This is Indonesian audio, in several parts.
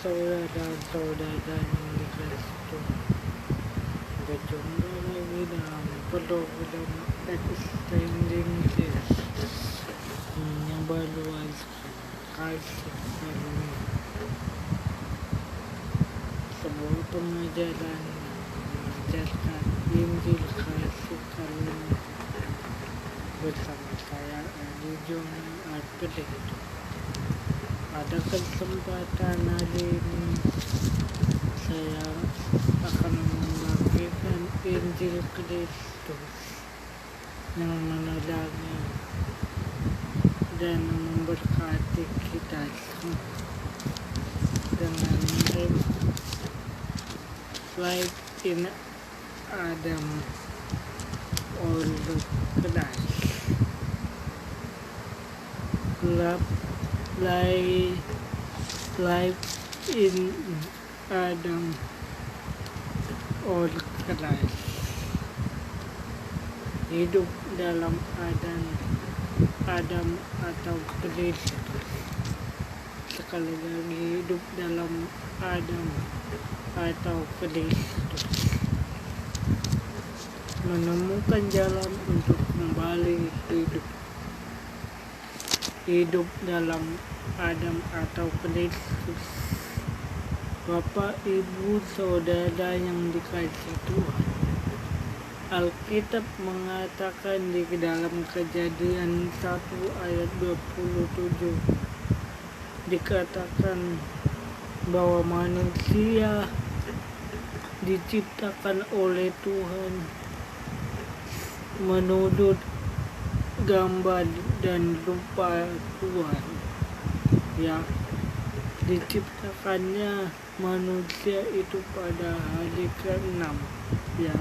saudara-saudara yang dikasih Tuhan, berjumpa lagi dalam program Extending This yang baru aja kasih baru sebuah pengajaran mengajarkan Injil kasih karunia bersama saya Adi Joni Arpedeto. Pada kesempatan hari ini saya akan membagikan Injil Kristus yang menerangi dan memberkati kita semua dengan tema Light in Adam or Christ. Life in Adam or Christ. Hidup dalam Adam atau Kristus. Sekali lagi, hidup dalam Adam atau Kristus. Menemukan jalan untuk kembali hidup dalam Adam atau Kristus. Bapak, Ibu, Saudara yang dikasihi Tuhan, Alkitab mengatakan di dalam Kejadian 1 ayat 27 dikatakan bahwa manusia diciptakan oleh Tuhan menurut gambar dan rupa Tuhan. Ya, diciptakannya manusia itu pada hari ke-6. Ya,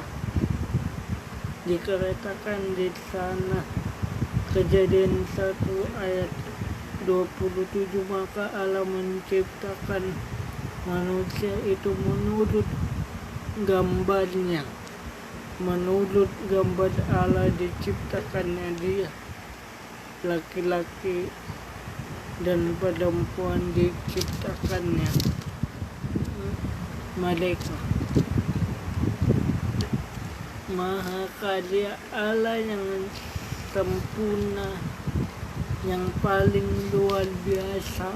dikatakan di sana Kejadian 1 ayat 27, maka Allah menciptakan manusia itu menurut gambarnya. Menurut gambar Allah diciptakannya dia, laki-laki dan perempuan diciptakannya mereka. Maha karya Allah yang sempurna, yang paling luar biasa,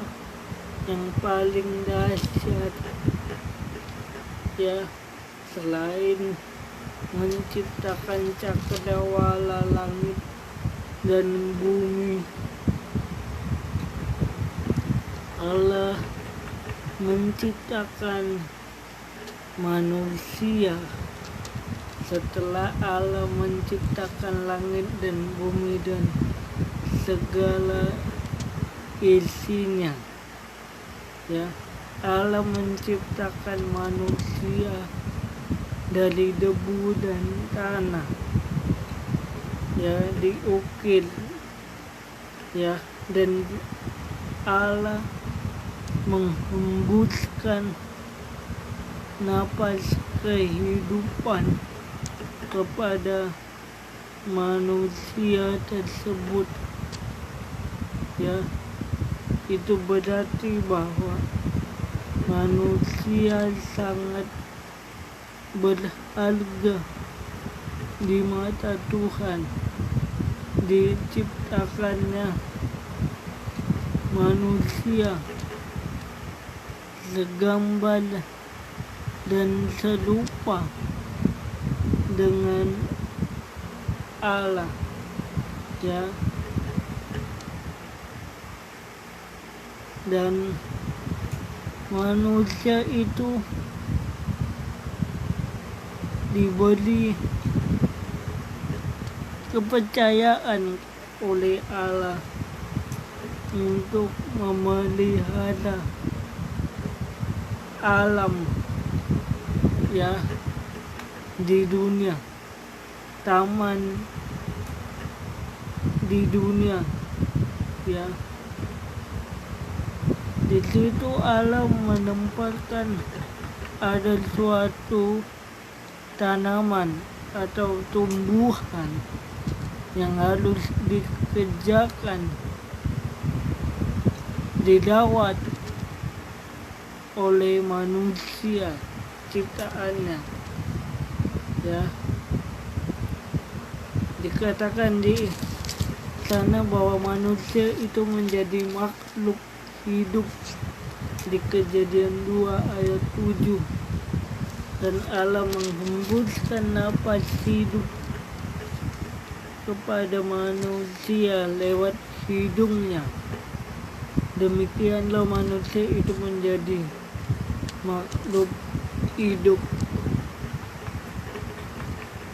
yang paling dahsyat. Ya, selain menciptakan cakrawala langit dan bumi, Allah menciptakan manusia. Setelah Allah menciptakan langit dan bumi dan segala isinya, ya, Allah menciptakan manusia dari debu dan tanah, ya, diukir, ya, dan Allah menghembuskan napas kehidupan kepada manusia tersebut. Ya, itu berarti bahwa manusia sangat berharga di mata Tuhan. Diciptakannya manusia segambar dan serupa dengan Allah, ya, dan manusia itu diberi kepercayaan oleh Allah untuk memelihara alam, ya, di dunia, taman di dunia, ya. Di situ Allah menempatkan ada suatu tanaman atau tumbuhan yang harus dikerjakan, dirawat, oleh manusia ciptaannya, ya. Dikatakan di sana bahwa manusia itu menjadi makhluk hidup di Kejadian 2 ayat 7, dan Allah menghembuskan napas hidup kepada manusia lewat hidungnya. Demikianlah manusia itu menjadi makhluk hidup.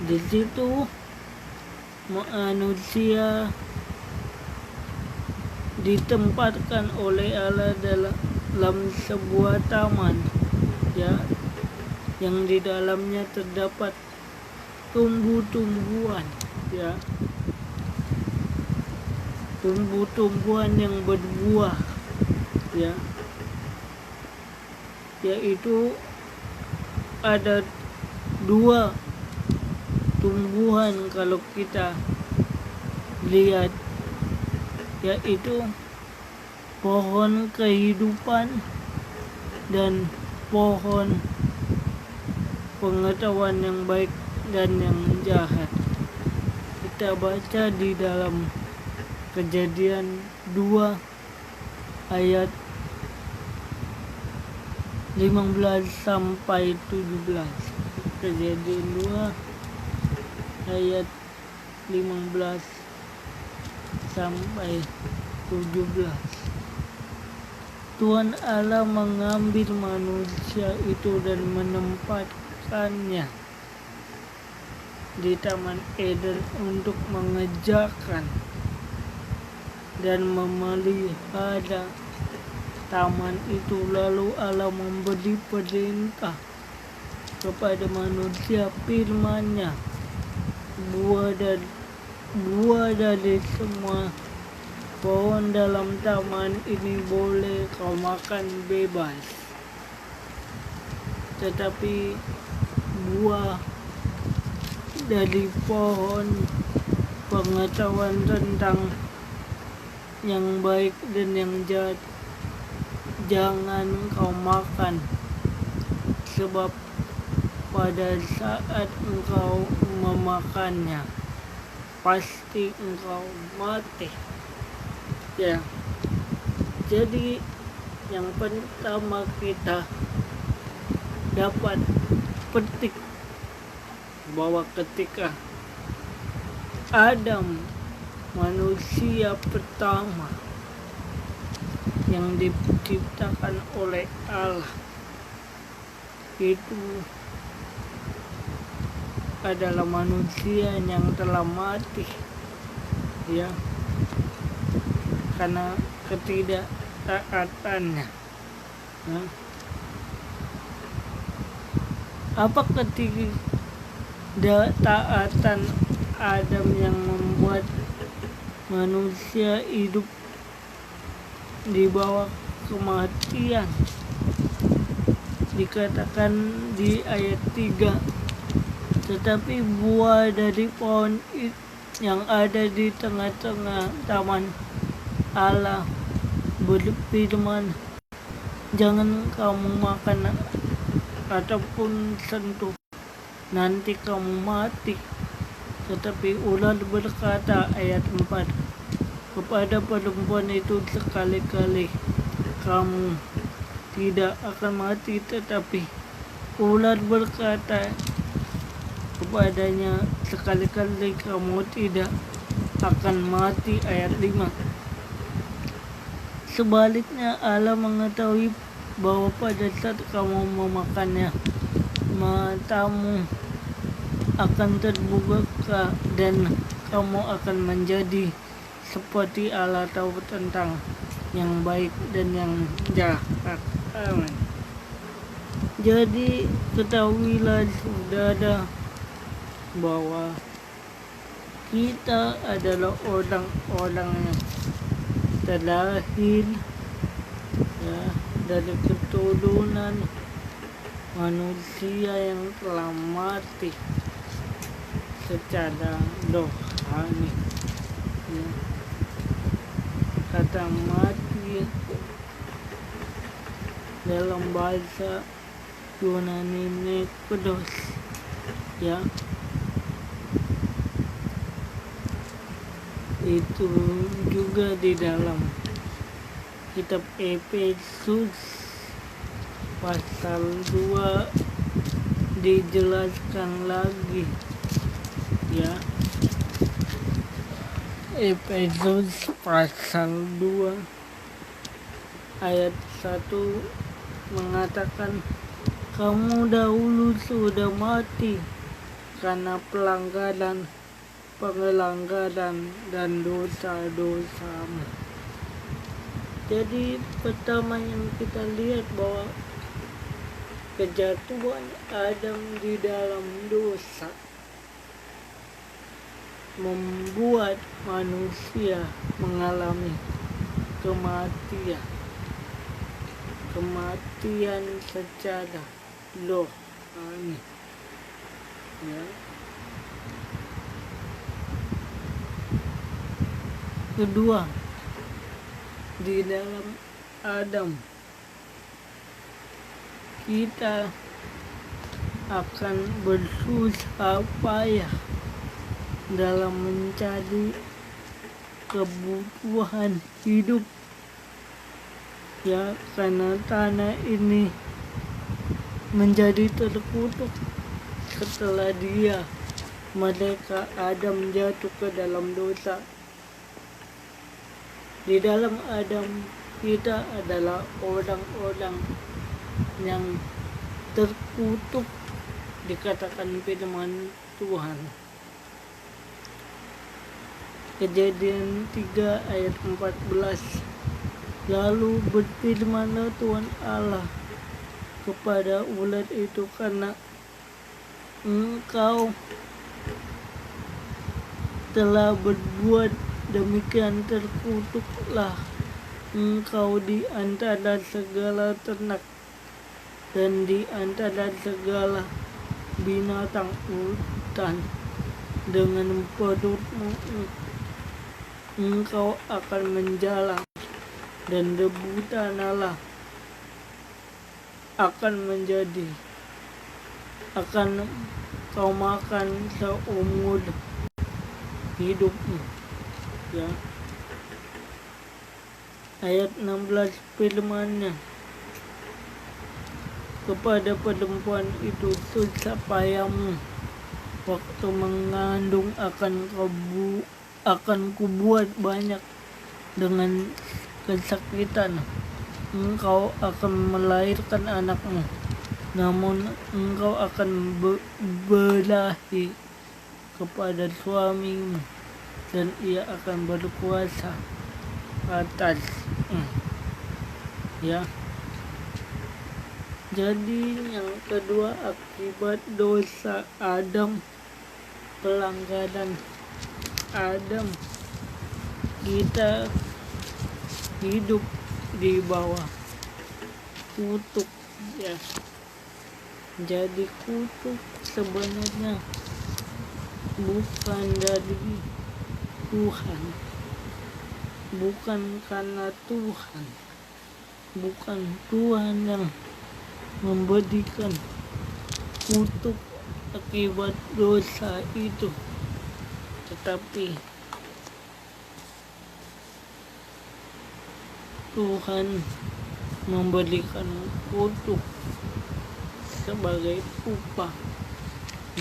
Di situ manusia ditempatkan oleh Allah dalam sebuah taman, ya, yang di dalamnya terdapat tumbuh-tumbuhan, ya, tumbuh-tumbuhan yang berbuah, ya, yaitu ada 2 tumbuhan kalau kita lihat, yaitu pohon kehidupan dan pohon pengetahuan yang baik dan yang jahat. Kita baca di dalam Kejadian 2 ayat 15 sampai 17. Kejadian 2 ayat 15 sampai 17. Tuhan Allah mengambil manusia itu dan menempatkannya di Taman Eden untuk mengerjakan dan memelihara taman itu. Lalu Allah memberi perintah kepada manusia, firman-Nya, buah dari semua pohon dalam taman ini boleh kau makan bebas, tetapi buah dari pohon pengetahuan tentang yang baik dan yang jahat jangan kau makan, sebab pada saat engkau memakannya pasti engkau mati. Ya, jadi yang pertama kita dapat petik bahwa ketika Adam, manusia pertama yang diciptakan oleh Allah, itu adalah manusia yang telah mati, ya, karena ketidaktaatannya. Nah, apa ketidaktaatan Adam yang membuat manusia hidup di bawah kematian? Dikatakan di ayat 3, tetapi buah dari pohon yang ada di tengah-tengah taman, Allah berfirman, jangan kamu makan ataupun sentuh, nanti kamu mati. Tetapi ular berkata, ayat 4, kepada perempuan itu, sekali-kali kamu tidak akan mati. Tetapi ular berkata kepadanya, sekali-kali kamu tidak akan mati. Ayat 5. Sebaliknya Allah mengetahui bahwa pada saat kamu memakannya, matamu akan terbuka dan kamu akan menjadi seperti Allah, tahu tentang yang baik dan yang jahat. Amin. Jadi ketahuilah saudara bahwa kita adalah orang-orang yang terlahir, ya, dari keturunan manusia yang telah mati secara rohani, ya. Kata mati dalam bahasa Yunani Nekdos, ya. Itu juga di dalam kitab Efesus pasal 2 dijelaskan lagi, ya. Efesus pasal 2 ayat 1 mengatakan, kamu dahulu sudah mati karena pelanggaran, dan dosa-dosamu. Jadi pertama yang kita lihat bahwa kejatuhan Adam di dalam dosa membuat manusia mengalami kematian secara rohani, ya. Kedua, di dalam Adam kita akan bersusah payah dalam mencari kebutuhan hidup, ya, karena tanah ini menjadi terkutuk setelah mereka Adam jatuh ke dalam dosa. Di dalam Adam kita adalah orang-orang yang terkutuk, dikatakan firman Tuhan. Kejadian 3 ayat 14. Lalu berfirmanlah Tuhan Allah kepada ulat itu, karena engkau telah berbuat demikian, terkutuklah engkau di antara segala ternak dan di antara segala binatang hutan. Dengan perutmu engkau akan menjalang, dan debu tanahlah akan kau makan seumur hidupmu, ya. Ayat 16 firman-Nya, kepada perempuan itu susah payahmu waktu mengandung akan kubuat banyak dengan kesakitan. Engkau akan melahirkan anakmu, namun engkau akan berahi kepada suamimu, dan ia akan berkuasa atas, ya. Jadi yang kedua, akibat dosa Adam, pelanggaran Adam, kita hidup di bawah kutuk, ya. Jadi kutuk sebenarnya bukan dari Tuhan, bukan karena Tuhan, bukan Tuhan yang memberikan kutuk akibat dosa itu, tetapi Tuhan memberikan kutuk sebagai upah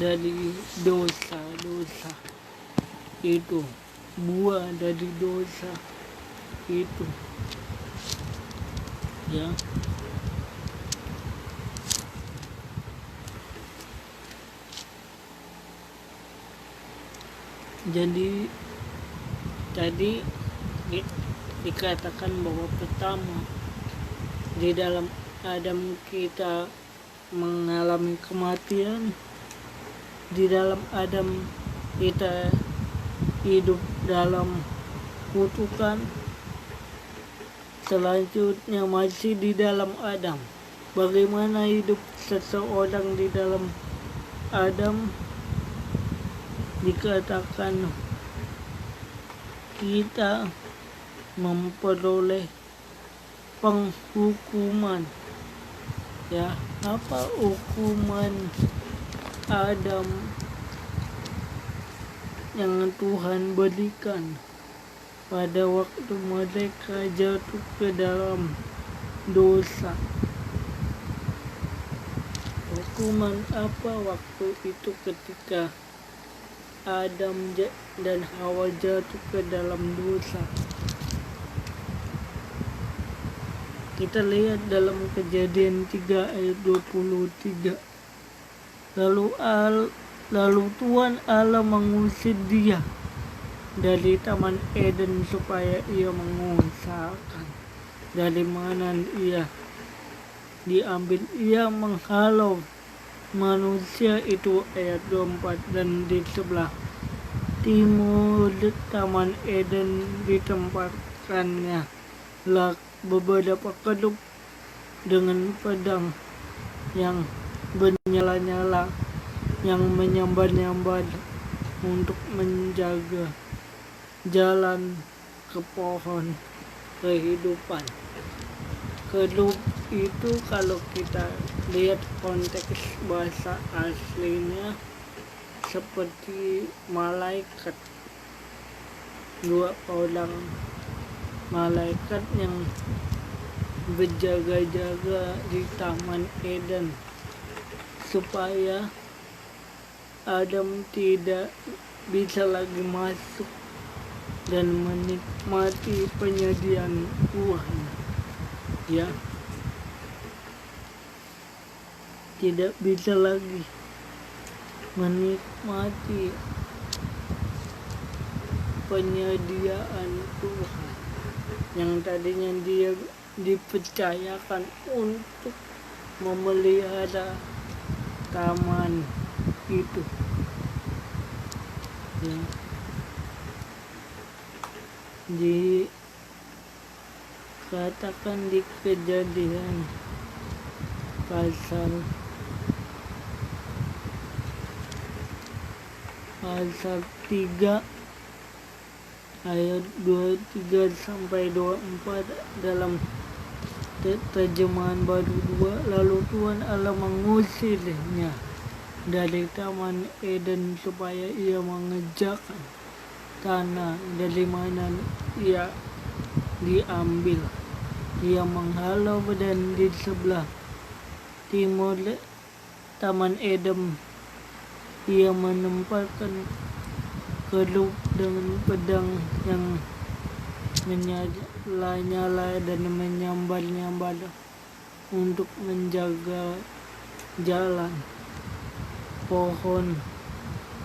dari dosa-dosa itu, buah dari dosa itu, ya. Jadi tadi dikatakan bahwa pertama di dalam Adam kita mengalami kematian, di dalam Adam kita hidup dalam kutukan. Selanjutnya masih di dalam Adam, bagaimana hidup seseorang di dalam Adam? Dikatakan kita memperoleh penghukuman Ya, apa hukuman Adam yang Tuhan berikan pada waktu mereka jatuh ke dalam dosa? Hukuman apa waktu itu ketika Adam dan Hawa jatuh ke dalam dosa? Kita lihat dalam Kejadian 3 ayat 23. Lalu Tuhan Allah mengusir dia dari Taman Eden supaya ia mengusahakan dari mana ia diambil. Ia menghalau manusia itu, ayat 24, dan di sebelah timur Taman Eden ditempatkannya lah beberapa kedub dengan pedang yang bernyala-nyala yang menyambar-nyambar untuk menjaga jalan ke pohon kehidupan. Kedub itu kalau kita lihat konteks bahasa aslinya seperti malaikat, dua orang malaikat yang berjaga-jaga di Taman Eden supaya Adam tidak bisa lagi masuk dan menikmati penyediaan Tuhan. Ya, tidak bisa lagi menikmati penyediaan Tuhan yang tadinya dia dipercayakan untuk memelihara taman itu. Ya. Dikatakan di Kejadian pasal 3 ayat 23 sampai 24 dalam terjemahan baru 2. Lalu Tuhan Allah mengusirnya dari Taman Eden supaya ia mengerjakan tanah dari mana ia diambil. Ia menghalau dan di sebelah timur Taman Eden ia menempatkan kedub dengan pedang yang menyala-nyala dan menyambar-nyambar untuk menjaga jalan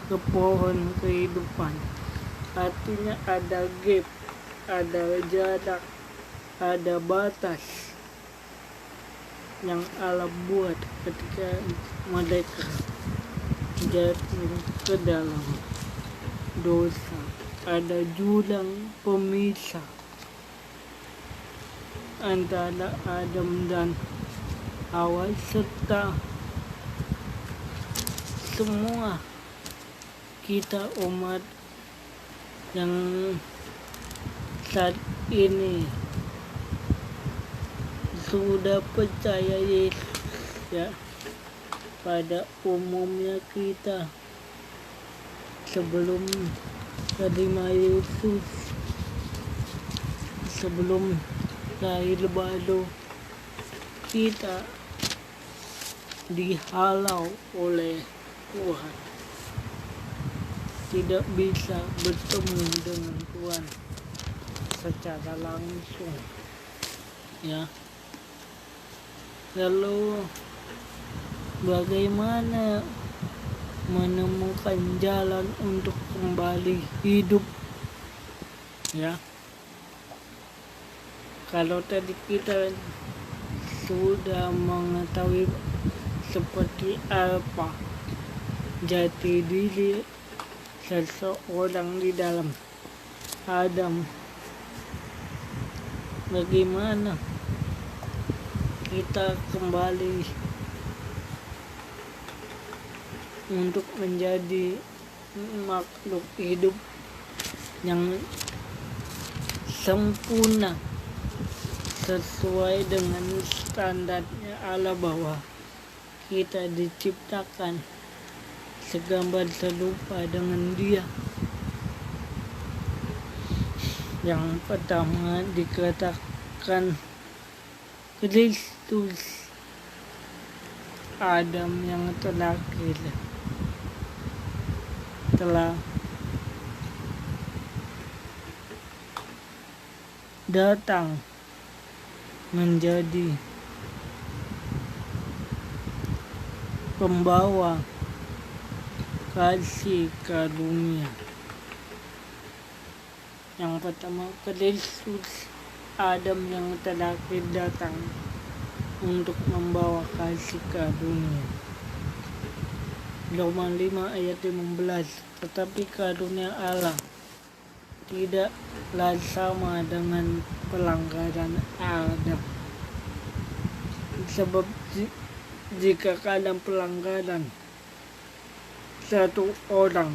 ke pohon kehidupan. Artinya ada gap, ada jarak, ada batas yang Allah buat ketika mereka jatuh ke dalam dosa. Ada jurang pemisah antara Adam dan Hawa serta semua kita umat yang saat ini sudah percaya Yesus. Ya, pada umumnya kita sebelum terima Yesus, sebelum lahir baru, kita dihalau oleh Tuhan, tidak bisa bertemu dengan Tuhan secara langsung. Ya, lalu bagaimana menemukan jalan untuk kembali hidup? Ya, kalau tadi kita sudah mengetahui seperti apa jati diri seseorang di dalam Adam, bagaimana kita kembali untuk menjadi makhluk hidup yang sempurna sesuai dengan standarnya Allah, bahwa kita diciptakan segambar serupa dengan Dia. Yang pertama dikatakan Kristus, Adam yang terakhir, telah datang menjadi pembawa kasih karunia. Yang pertama, Kristus, Adam yang terakhir, datang untuk membawa kasih karunia. Roma 5 ayat 15. Tetapi karunia Allah tidaklah sama dengan pelanggaran Adam. Sebab jika karena pelanggaran satu orang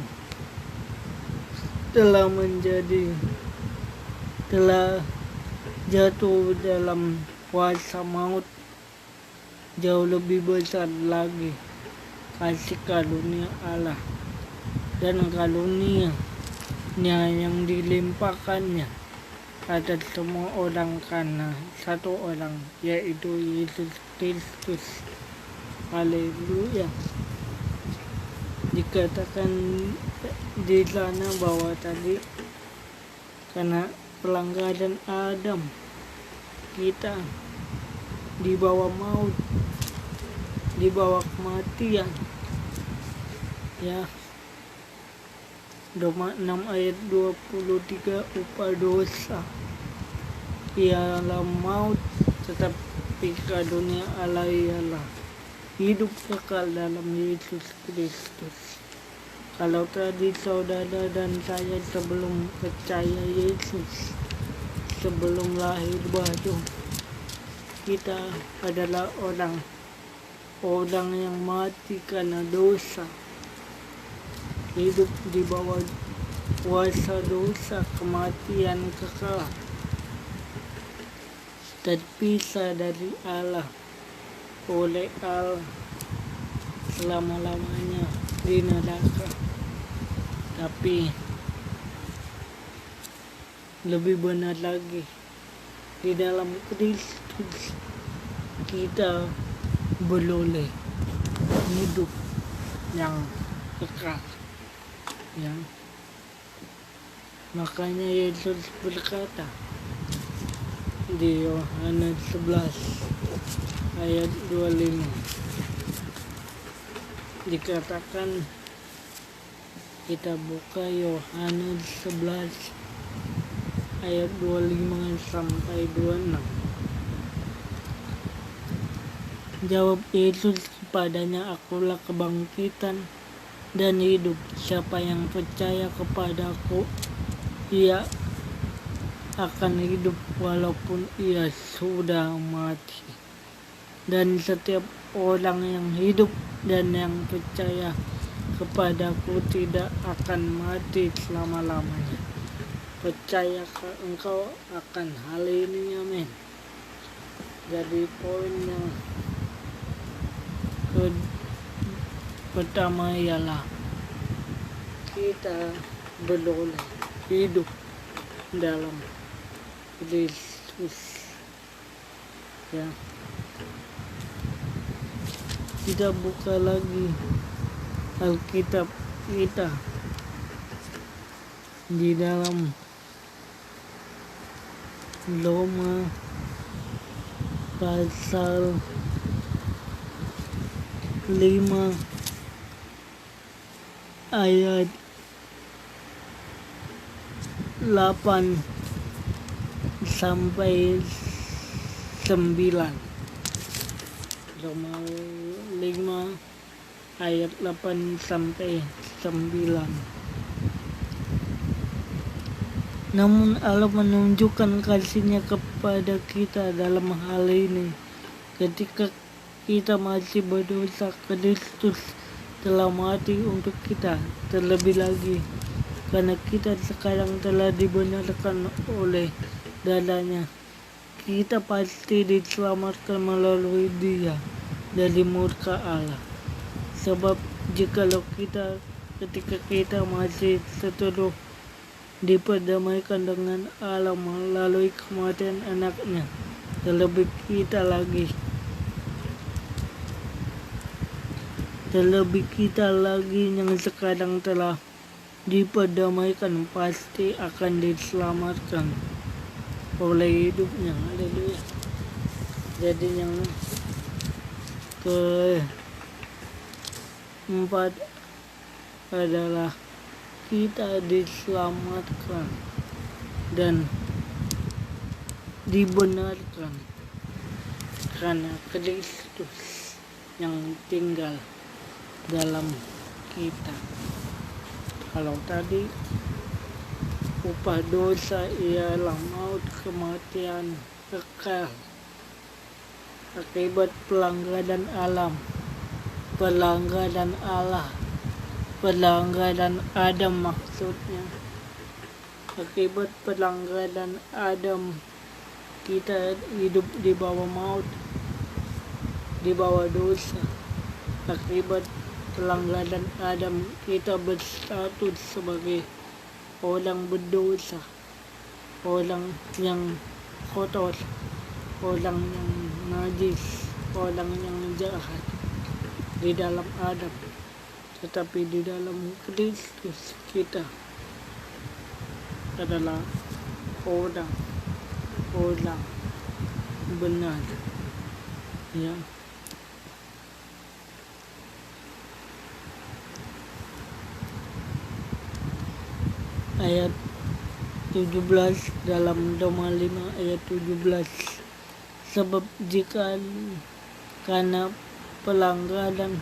telah jatuh dalam kuasa maut, jauh lebih besar lagi kasih karunia Allah dan karunia yang dilimpahkannya atas semua orang karena satu orang, yaitu Yesus Kristus. Haleluya. Dikatakan di sana bahwa tadi karena pelanggaran Adam kita dibawa maut, dibawa kematian, ya. Roma 6 ayat 23, upah dosa ialah maut, tetapi karunia Allah ialah hidup kekal dalam Yesus Kristus. Kalau tadi saudara dan saya sebelum percaya Yesus, sebelum lahir baru, kita adalah orang yang mati karena dosa, hidup di bawah kuasa dosa, kematian kekal, terpisah dari Allah oleh Allah selama-lamanya di neraka. Tapi lebih benar lagi, di dalam Kristus kita beroleh hidup yang kekal. Ya. Makanya Yesus berkata di Yohanes 11 ayat 25, dikatakan, kita buka Yohanes 11 ayat 25 sampai 26. Jawab Yesus kepadanya, akulah kebangkitan dan hidup. Siapa yang percaya kepadaku, ia akan hidup walaupun ia sudah mati. Dan setiap orang yang hidup dan yang percaya kepadaku tidak akan mati selama-lamanya. Percayakah engkau akan hal ini? Amin. Jadi poin yang pertama ialah kita beroleh hidup dalam Kristus. Ya. Kita buka lagi Alkitab kita di dalam Roma pasal 5 ayat 8 sampai 9. Roma 5 ayat 8 sampai 9. Namun Allah menunjukkan kasih-Nya kepada kita dalam hal ini. Ketika kita masih berdosa, Kristus telah mati untuk kita. Terlebih lagi, karena kita sekarang telah dibenarkan oleh darah-Nya, kita pasti diselamatkan melalui Dia dari murka Allah. Sebab jikalau ketika kita masih seteru diperdamaikan dengan Allah melalui kematian anaknya, terlebih kita lagi yang sekarang telah diperdamaikan pasti akan diselamatkan oleh hidupnya. Haleluya. Jadi yang keempat adalah kita diselamatkan dan dibenarkan karena Kristus yang tinggal dalam kita. Kalau tadi upah dosa ialah maut, kematian kekal akibat pelanggaran Adam maksudnya. Akibat pelanggaran Adam kita hidup di bawah maut, di bawah dosa. Akibat pelanggaran Adam kita berstatus sebagai orang berdosa, orang yang kotor, orang yang najis, orang yang jahat di dalam Adam. Tetapi di dalam Kristus kita adalah orang benar, ya. Ayat 17 dalam Roma 5 ayat 17. Sebab jika karena pelanggaran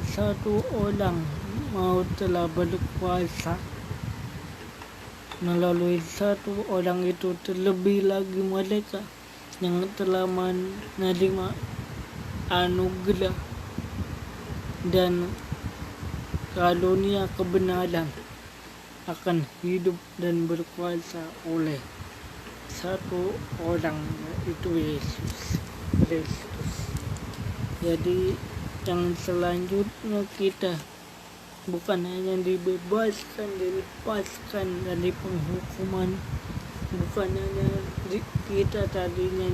satu orang, maut telah berkuasa melalui satu orang itu, terlebih lagi mereka yang telah menerima anugerah dan karunia kebenaran akan hidup dan berkuasa oleh satu orang, yaitu Yesus Kristus. Jadi yang selanjutnya kita bukan hanya dilepaskan dari penghukuman, bukan hanya kita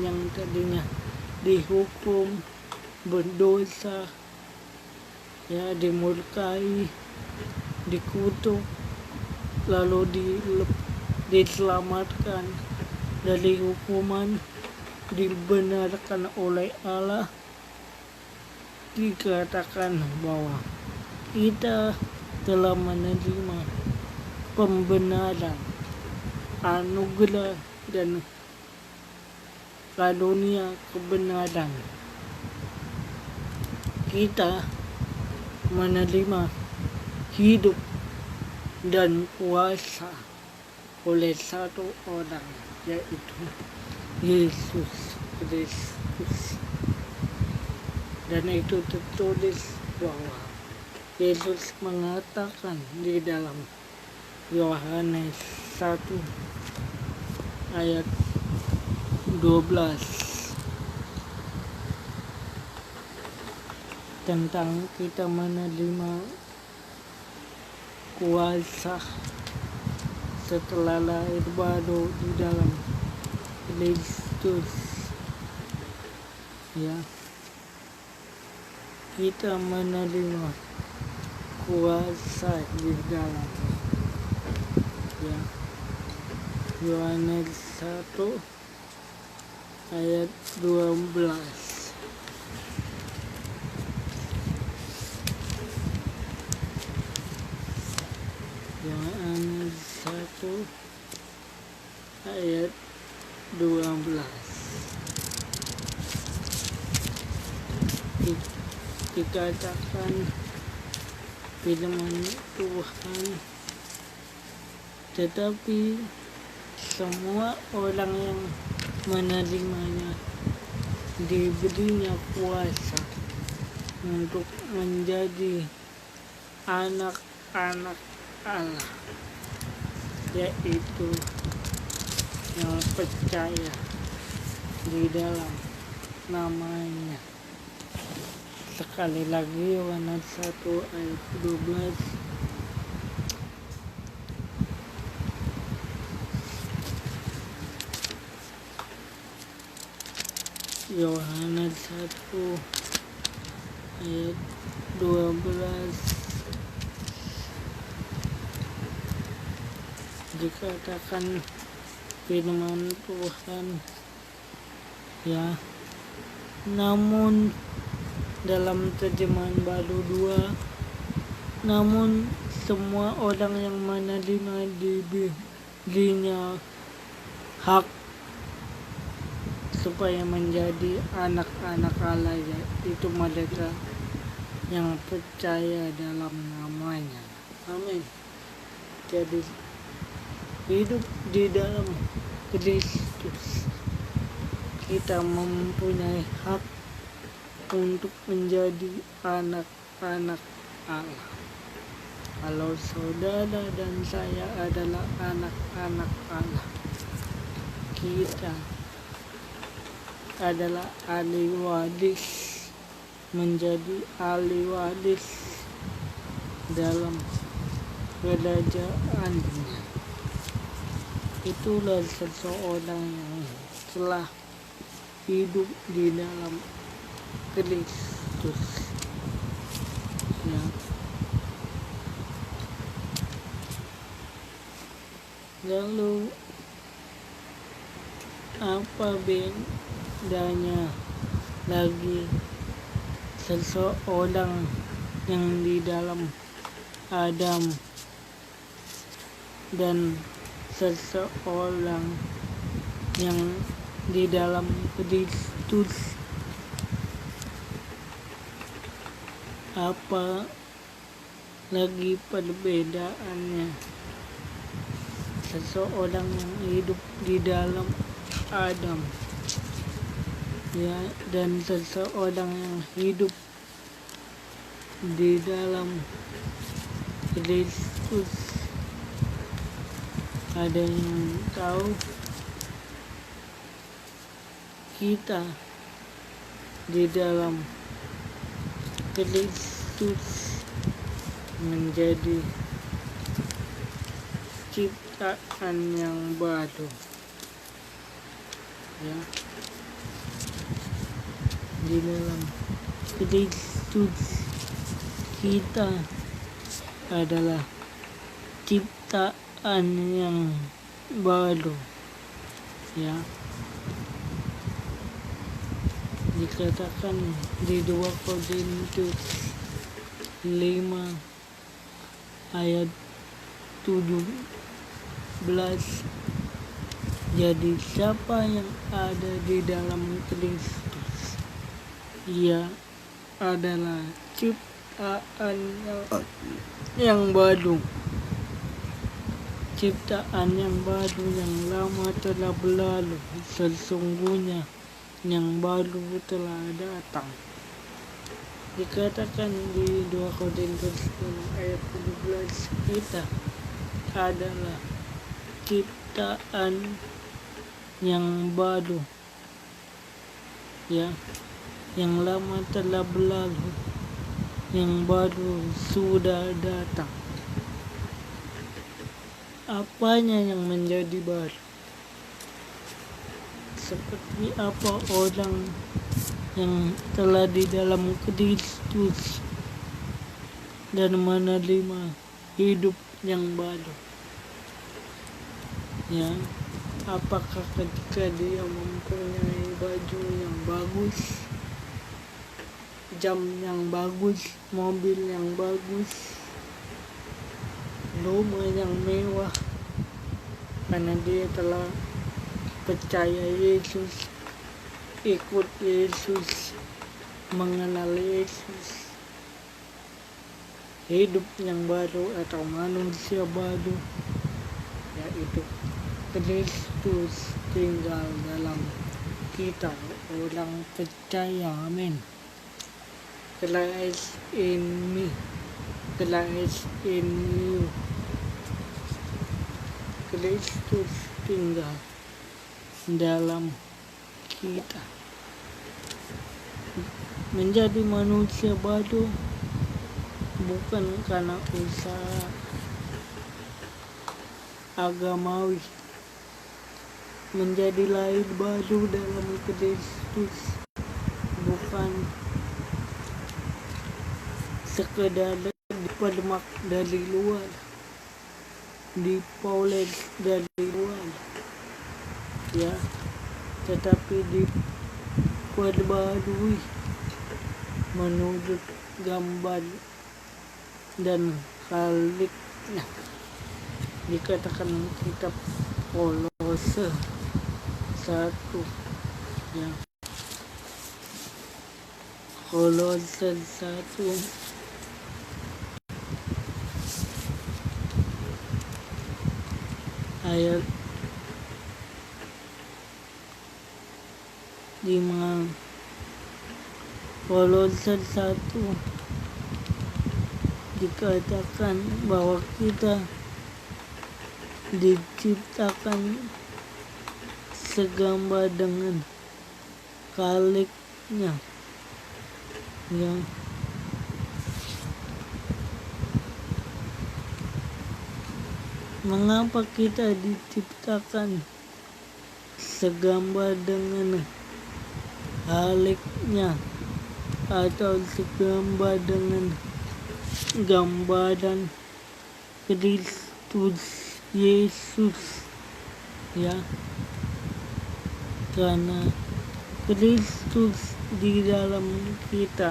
yang tadinya dihukum, berdosa, ya, dimurkai, dikutuk, lalu diselamatkan dari hukuman, dibenarkan oleh Allah. Dikatakan bahwa kita telah menerima pembenaran, anugerah dan karunia kebenaran. Kita menerima hidup dan kuasa oleh satu orang, yaitu Yesus Kristus. Dan itu tertulis bahwa Yesus mengatakan di dalam Yohanes 1 ayat 12 tentang kita menerima kuasa setelah lahir baru di dalam Kristus, ya. Kita menerima kuasa di dalam, ya. Yohanes 1 ayat 12. Yohanes 1 ayat 12. Dikatakan firman Tuhan, tetapi semua orang yang menerimanya diberinya kuasa untuk menjadi anak-anak Allah, yaitu yang percaya di dalam namanya. Sekali lagi Yohanes 1 ayat 12. Yohanes 1 ayat 12 dikatakan firman Tuhan, ya. Namun dalam terjemahan baru 2, namun semua orang yang menerima diberinya hak supaya menjadi anak-anak Allah, yaitu mereka yang percaya dalam namanya. Amin. Jadi hidup di dalam Kristus, kita mempunyai hak untuk menjadi anak-anak Allah. Kalau saudara dan saya adalah anak-anak Allah, kita adalah ahli waris, menjadi ahli waris dalam kerajaannya. Itulah seseorang yang telah hidup di dalam Kristus, ya. Lalu apa bedanya lagi seseorang yang di dalam Adam dan seseorang yang di dalam Kristus? Apa lagi perbedaannya? Seseorang yang hidup di dalam Adam, ya, dan seseorang yang hidup di dalam Kristus. Ada yang tahu? Kita di dalam Kristus menjadi ciptaan yang baru, ya. Di dalam Kristus kita adalah ciptaan yang baru, ya. Dikatakan di 2 Korintus 5 ayat 17, jadi siapa yang ada di dalam Kristus, ia adalah ciptaan yang baru. Ciptaan yang baru, yang lama telah berlalu, sesungguhnya yang baru telah datang. Dikatakan di 2 Korintus 10 ayat 17, kita adalah ciptaan yang baru, ya. Yang lama telah berlalu, yang baru sudah datang. Apanya yang menjadi baru? Seperti apa orang yang telah di dalam Kristus dan menerima hidup yang baru, ya. Apakah ketika dia mempunyai baju yang bagus, jam yang bagus, mobil yang bagus, rumah yang mewah, karena dia telah percaya Yesus, ikut Yesus, mengenal Yesus, hidup yang baru atau manusia baru, yaitu Kristus tinggal dalam kita, orang percaya. Amin. Christ in me, Christ in you. Kristus tinggal dalam kita. Menjadi manusia baru bukan karena usaha agamawi. Menjadi lahir baru dalam Kristus bukan sekedar dipermak dari luar, dipoles dari luar, ya, tetapi diperbarui menurut gambar dan Khaliknya. Dikatakan kitab Kolose 1, ya, Kolose 1 ayat 5. Kolose 1 dikatakan bahwa kita diciptakan segambar dengan Khaliknya, ya. Mengapa kita diciptakan segambar dengan Khaliknya atau segambar dengan gambaran Kristus Yesus, ya? Karena Kristus di dalam kita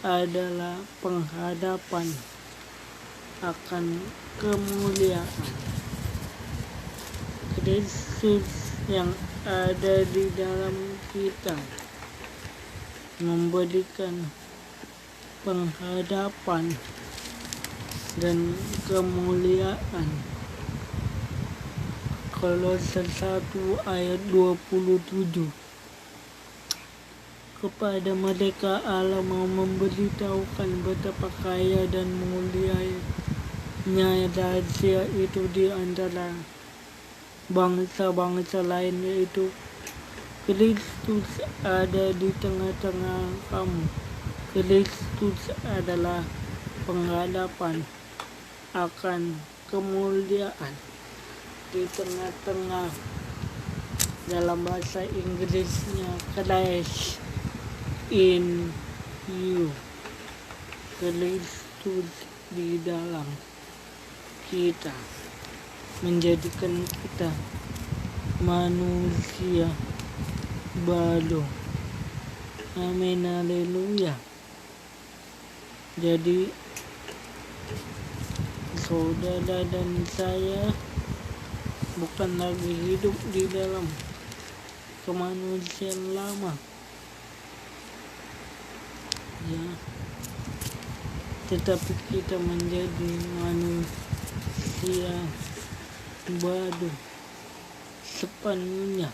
adalah penghadapan akan kemuliaan. Kristus yang ada di dalam kita memberikan penghadapan dan kemuliaan. Kolose 1 ayat 27. Kepada mereka Allah mau memberitahukan betapa kaya dan mulianya rahasia itu di antara bangsa-bangsa lain, yaitu Kristus ada di tengah-tengah kamu. Kristus adalah penghadapan akan kemuliaan di tengah-tengah. Dalam bahasa Inggrisnya Christ in you, Kristus di dalam kita, menjadikan kita manusia baru. Amin, haleluya. Jadi saudara dan saya bukan lagi hidup di dalam kemanusiaan lama, ya, tetapi kita menjadi manusia baru sepenuhnya.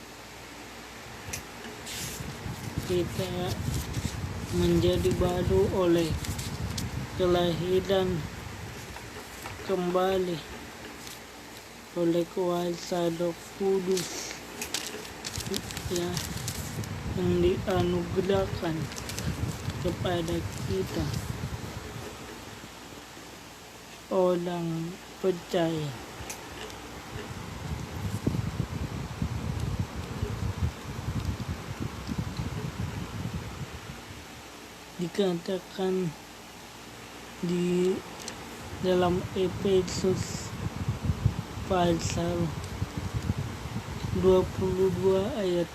Kita menjadi baru oleh kelahiran kembali oleh kuasa Roh Kudus, ya, yang dianugerahkan kepada kita orang percaya. Dikatakan di dalam Efesus pasal 22 ayat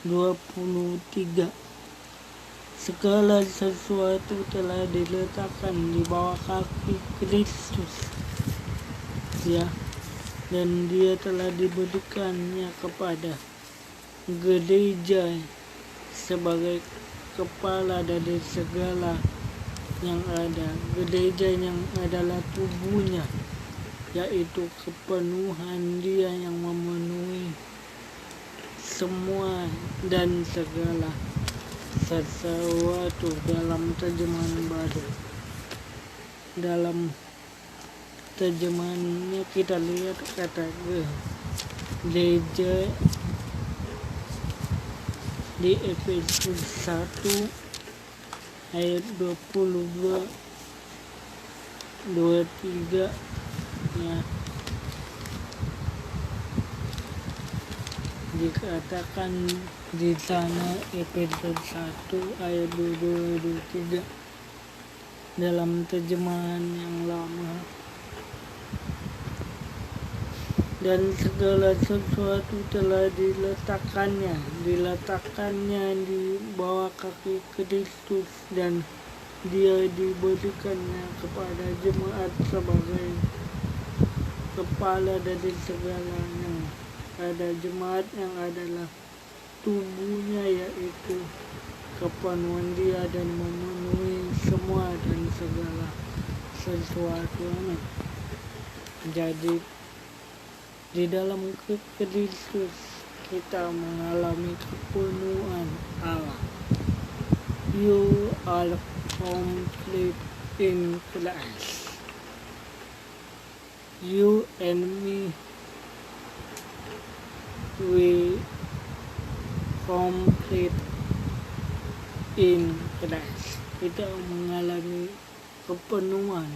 23, segala sesuatu telah diletakkan di bawah kaki Kristus, ya, dan dia telah diberikannya kepada gereja sebagai kepala dari segala yang ada. Gereja yang adalah tubuhnya, yaitu kepenuhan dia yang memenuhi semua dan segala sesuatu. Dalam terjemahan baru, dalam terjemahannya kita lihat kata gereja di Efesus 1 ayat 22 23 ya, dikatakan di sana Efesus 1 ayat 22 23 dalam terjemahan yang lama. Dan segala sesuatu telah diletakkannya di bawah kaki Kristus, dan dia diberikannya kepada jemaat sebagai kepala dari segalanya. Pada jemaat yang adalah tubuhnya, yaitu kepenuhan dia dan memenuhi semua dan segala sesuatunya. Jadi di dalam Kristus kita mengalami kepenuhan Allah. You are complete in Christ. You and me, we complete in Christ. Kita mengalami kepenuhan,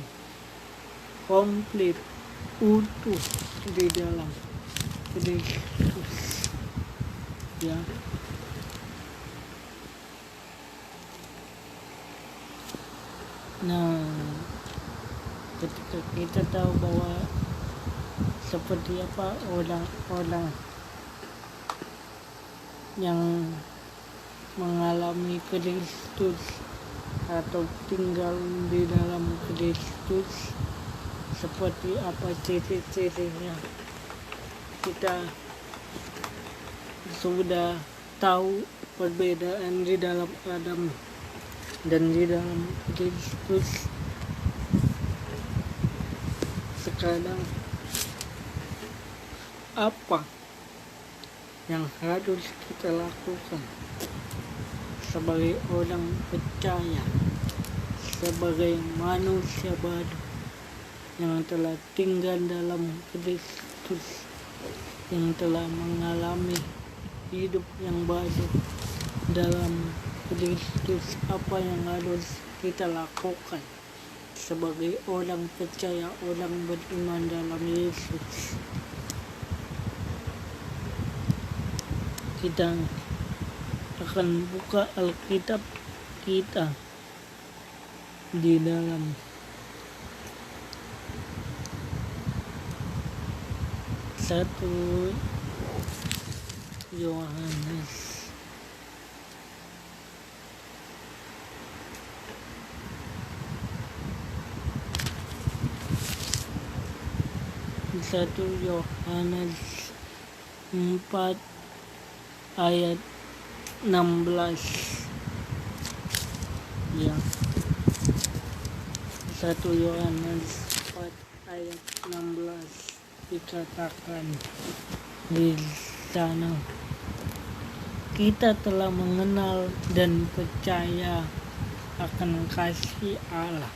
komplit, utuh di dalam Kristus ya. Nah, ketika kita tahu bahwa seperti apa orang-orang yang mengalami Kristus atau tinggal di dalam Kristus, seperti apa ciri-cirinya, kita sudah tahu perbedaan di dalam Adam dan di dalam Kristus. Sekarang apa yang harus kita lakukan sebagai orang percaya, sebagai manusia baru yang telah tinggal dalam Kristus, yang telah mengalami hidup yang baru dalam Kristus? Apa yang harus kita lakukan sebagai orang percaya, orang beriman dalam Yesus? Kita akan buka Alkitab kita di dalam 1 Yohanes 4 ayat 16 ya. 1 Yohanes 4 ayat 16 dikatakan di sana, kita telah mengenal dan percaya akan kasih Allah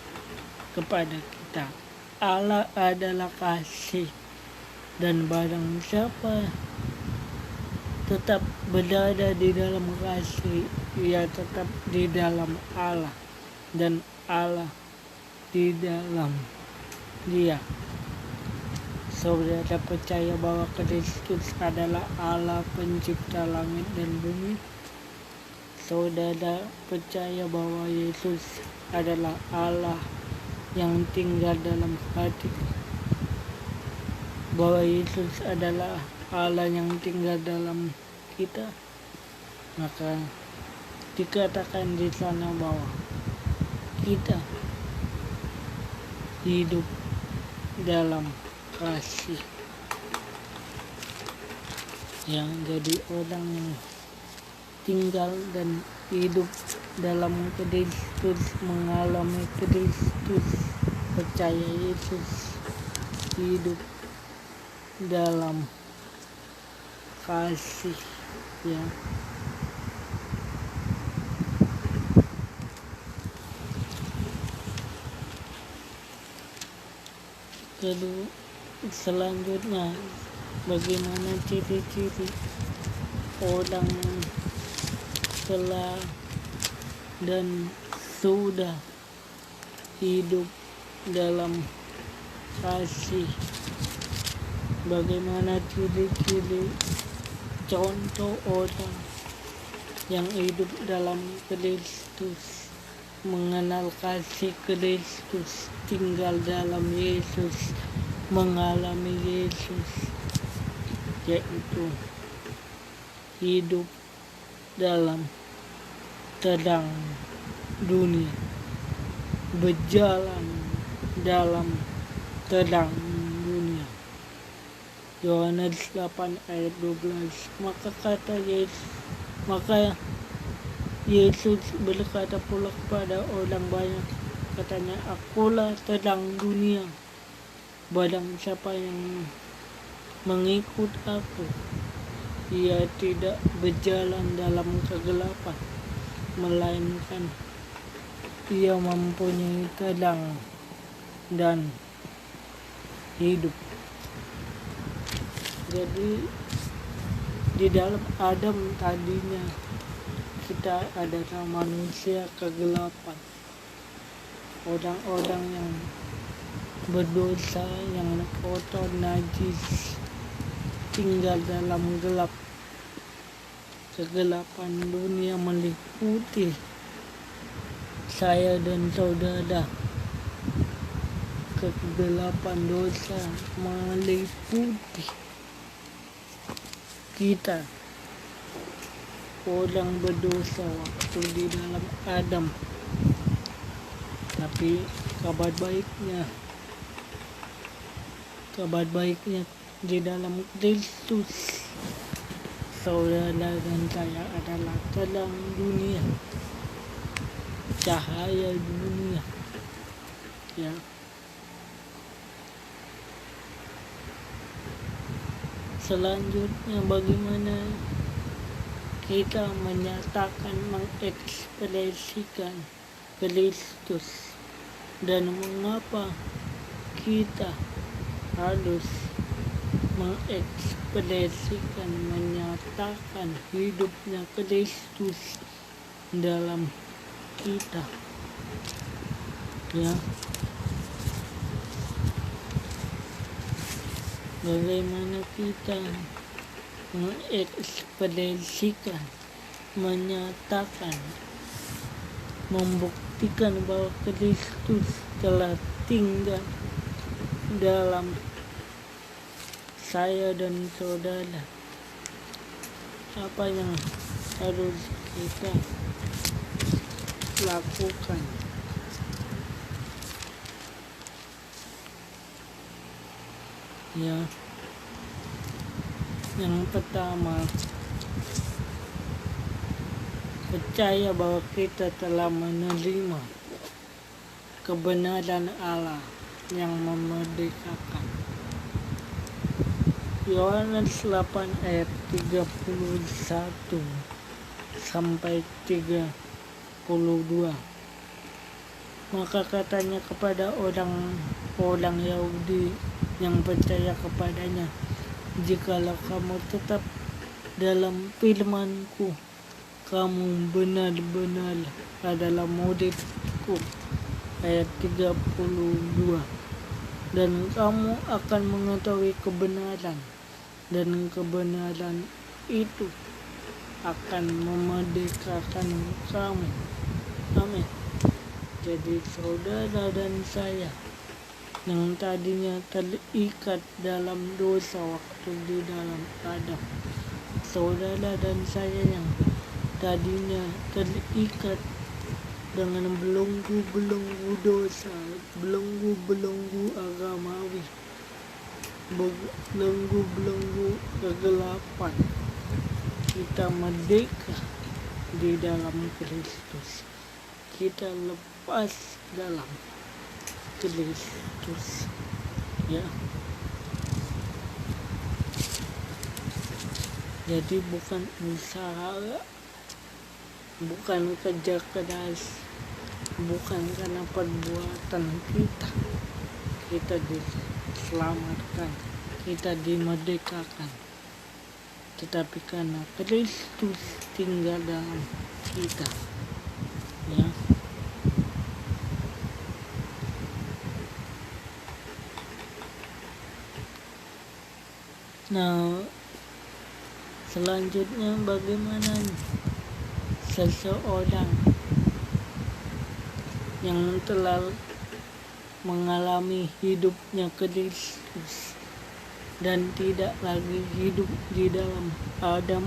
kepada kita. Allah adalah kasih, dan barang siapa tetap berada di dalam kasih, ia tetap di dalam Allah dan Allah di dalam dia. Saudara percaya bahwa Kristus adalah Allah pencipta langit dan bumi? Saudara percaya bahwa Yesus adalah Allah yang tinggal dalam hati? Bahwa Yesus adalah Allah yang tinggal dalam kita? Maka dikatakan di sana bahwa kita hidup dalam kasih. Yang jadi orang yang tinggal dan hidup dalam Kristus, mengalami Kristus, percaya Yesus, hidup dalam kasih ya. Kedua, selanjutnya bagaimana ciri-ciri orang yang telah dan sudah hidup dalam kasih, bagaimana ciri-ciri contoh orang yang hidup dalam Kristus, mengenal kasih Kristus, tinggal dalam Yesus, mengalami Yesus, yaitu hidup dalam terang dunia, berjalan dalam terang dunia. Yohanes 8 ayat 12. Maka Yesus berkata pula kepada orang banyak, katanya, akulah terang dunia. Barang siapa yang mengikut aku, ia tidak berjalan dalam kegelapan, melainkan ia mempunyai terang dan hidup. Jadi di dalam Adam tadinya kita adalah manusia kegelapan, orang-orang yang berdosa, yang kotor, najis, tinggal dalam gelap. Kegelapan dunia meliputi saya dan saudara. Kegelapan dosa meliputi kita, orang berdosa waktu di dalam Adam. Tapi kabar baiknya di dalam Kristus, saudara dan saya adalah terang dunia, cahaya dunia. Ya. Selanjutnya, bagaimana kita menyatakan, mengekspresikan Kristus, dan mengapa kita harus mengekspresikan, menyatakan hidupnya Kristus dalam kita. Ya. Bagaimana kita mengekspresikan, menyatakan, membuktikan bahwa Kristus telah tinggal dalam saya dan saudara. Apa yang harus kita lakukan? Ya, yang pertama, percaya bahwa kita telah menerima kebenaran Allah yang memerdekakan. Yohanes 8 ayat 31 sampai 32. Maka katanya kepada orang Yahudi yang percaya kepadanya, jikalau kamu tetap dalam firman-Ku, kamu benar-benar adalah murid-Ku. Ayat 32. Dan kamu akan mengetahui kebenaran, dan kebenaran itu akan memerdekakan kamu. Amin. Jadi saudara dan saya yang tadinya terikat dalam dosa waktu di dalam Adam, saudara dan saya yang tadinya terikat dengan belenggu-belenggu dosa, belenggu-belenggu agamawi, belenggu-belenggu kegelapan, kita merdeka di dalam Kristus. Kita lepas dalam Kristus, ya. Jadi bukan usaha, bukan kerja keras, bukan karena perbuatan kita diselamatkan. kita dimerdekakan, tetapi karena Kristus tinggal dalam kita, ya. Nah, selanjutnya bagaimana seseorang yang telah mengalami hidupnya Kristus dan tidak lagi hidup di dalam Adam,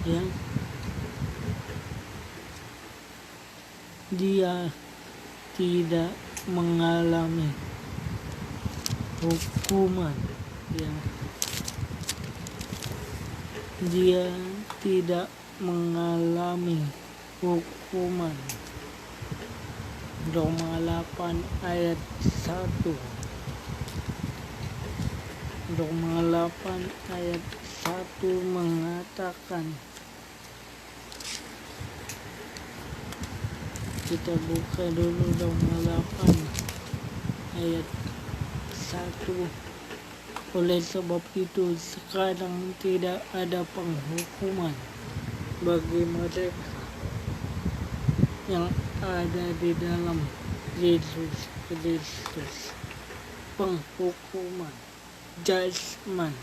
ya, dia tidak mengalami hukuman, ya. Dia tidak mengalami hukuman. Roma 8 ayat 1. Roma 8 ayat 1 mengatakan, kita buka dulu Roma 8 ayat 1. Oleh sebab itu sekarang tidak ada penghukuman bagi mereka yang ada di dalam Yesus Kristus. Penghukuman, judgment,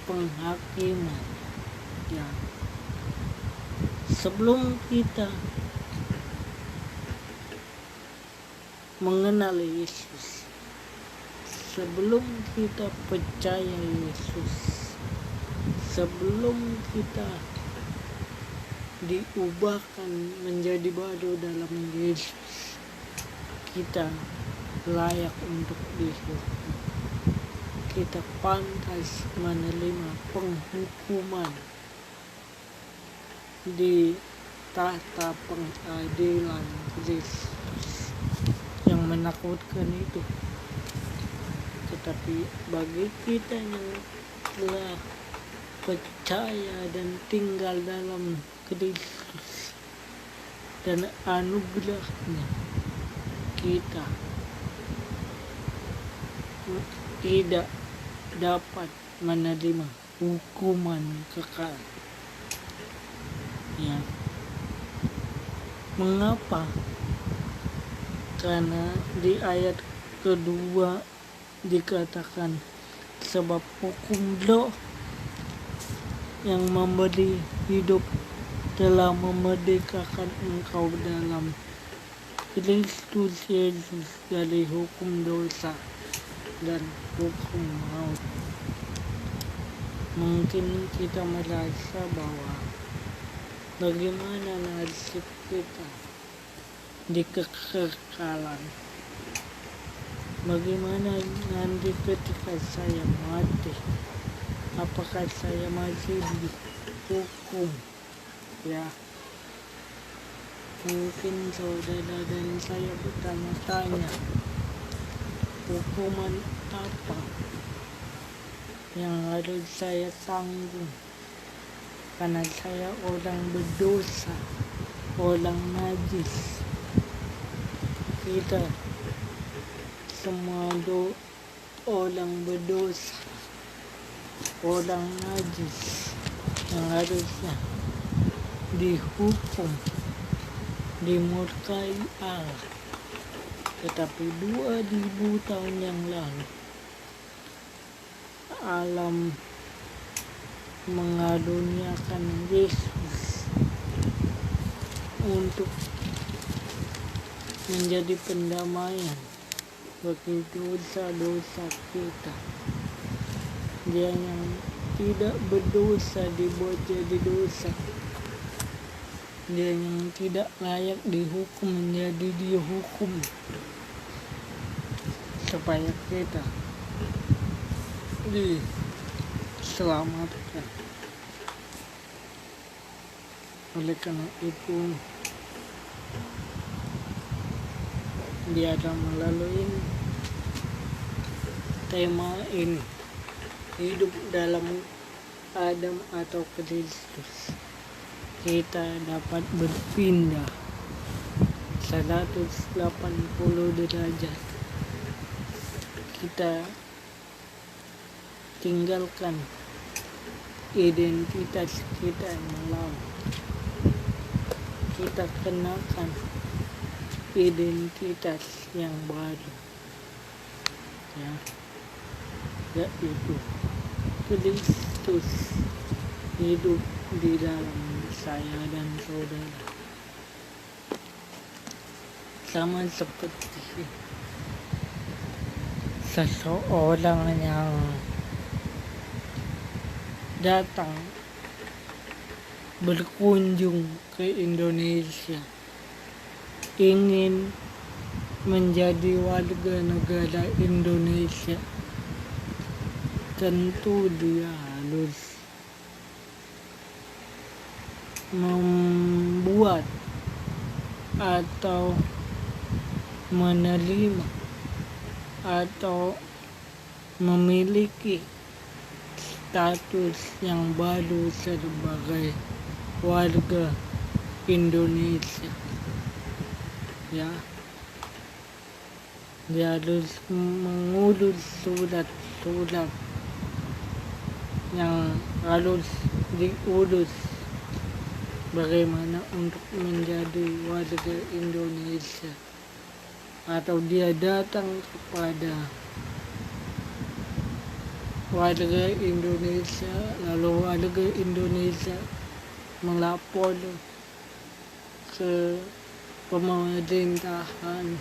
penghakiman, ya. Sebelum kita mengenal Yesus, sebelum kita percaya Yesus, sebelum kita diubahkan menjadi baru dalam Yesus, kita layak untuk dihukum. Kita pantas menerima penghukuman di tahta pengadilan Kristus yang menakutkan itu. Tetapi bagi kita yang telah percaya dan tinggal dalam Kristus dan anugerahnya, kita tidak dapat menerima hukuman kekal, ya. Mengapa? Karena di ayat kedua dikatakan, sebab hukum roh yang memberi hidup telah memerdekakan engkau dalam Kristus Yesus dari hukum dosa dan hukum maut. Mungkin kita merasa bahwa bagaimana nasib kita di kekekalan, bagaimana nanti ketika saya mati, apakah saya masih dihukum, ya. Mungkin saudara dan saya bertanya-tanya, hukuman apa yang harus saya tanggung karena saya orang berdosa, orang najis. Kita semua orang berdosa, orang najis yang harusnya dihukum, dimurkai Allah. Tetapi 2000 tahun yang lalu alam mengaruniakan Yesus untuk menjadi pendamaian bagi dosa-dosa kita. Dia yang tidak berdosa dibuat jadi dosa. Dia yang tidak layak dihukum menjadi dihukum, supaya kita diselamatkan. Oleh karena itu, dia akan melalui tema ini, hidup dalam Adam atau Kristus, kita dapat berpindah 180 derajat. Kita tinggalkan identitas kita yang lama. Kita kenakan identitas yang baru, ya, yaitu Kristus hidup di dalam saya dan saudara. Sama seperti seseorang yang datang berkunjung ke Indonesia, ingin menjadi warga negara Indonesia, tentu dia harus membuat atau menerima atau memiliki status yang baru sebagai warga Indonesia, ya. Dia harus mengurus surat-surat yang harus diurus bagaimana untuk menjadi warga Indonesia, atau dia datang kepada warga Indonesia, lalu warga Indonesia melapor ke pemerintahan,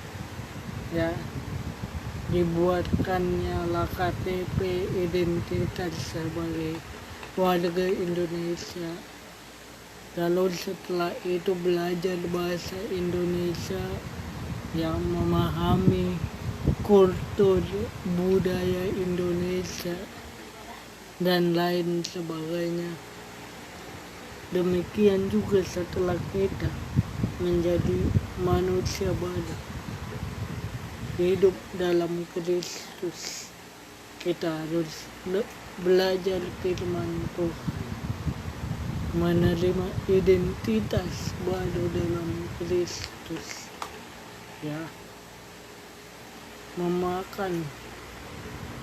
ya, dibuatkannya lah KTP identitas sebagai warga Indonesia. Lalu setelah itu belajar bahasa Indonesia, yang memahami kultur budaya Indonesia dan lain sebagainya. Demikian juga setelah kita menjadi manusia baru, hidup dalam Kristus, kita harus belajar firman Tuhan, menerima identitas baru dalam Kristus, ya, memakan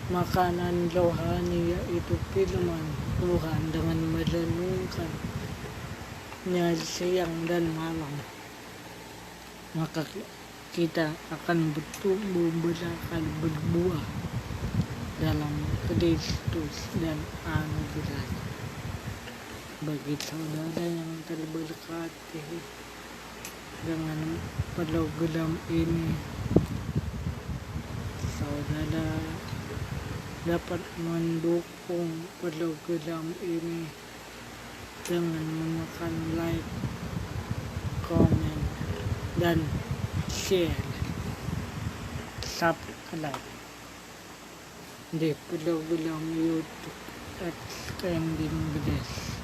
makanan rohani yaitu firman Tuhan dengan merenungkannya siang dan malam, maka kita akan bertumbuh berakar berbuah dalam Kristus dan anugerah. Bagi saudara yang terberkati dengan program ini, saudara dapat mendukung program ini dengan menekan like, komen, dan share, subscribe di program YouTube Extending Grace.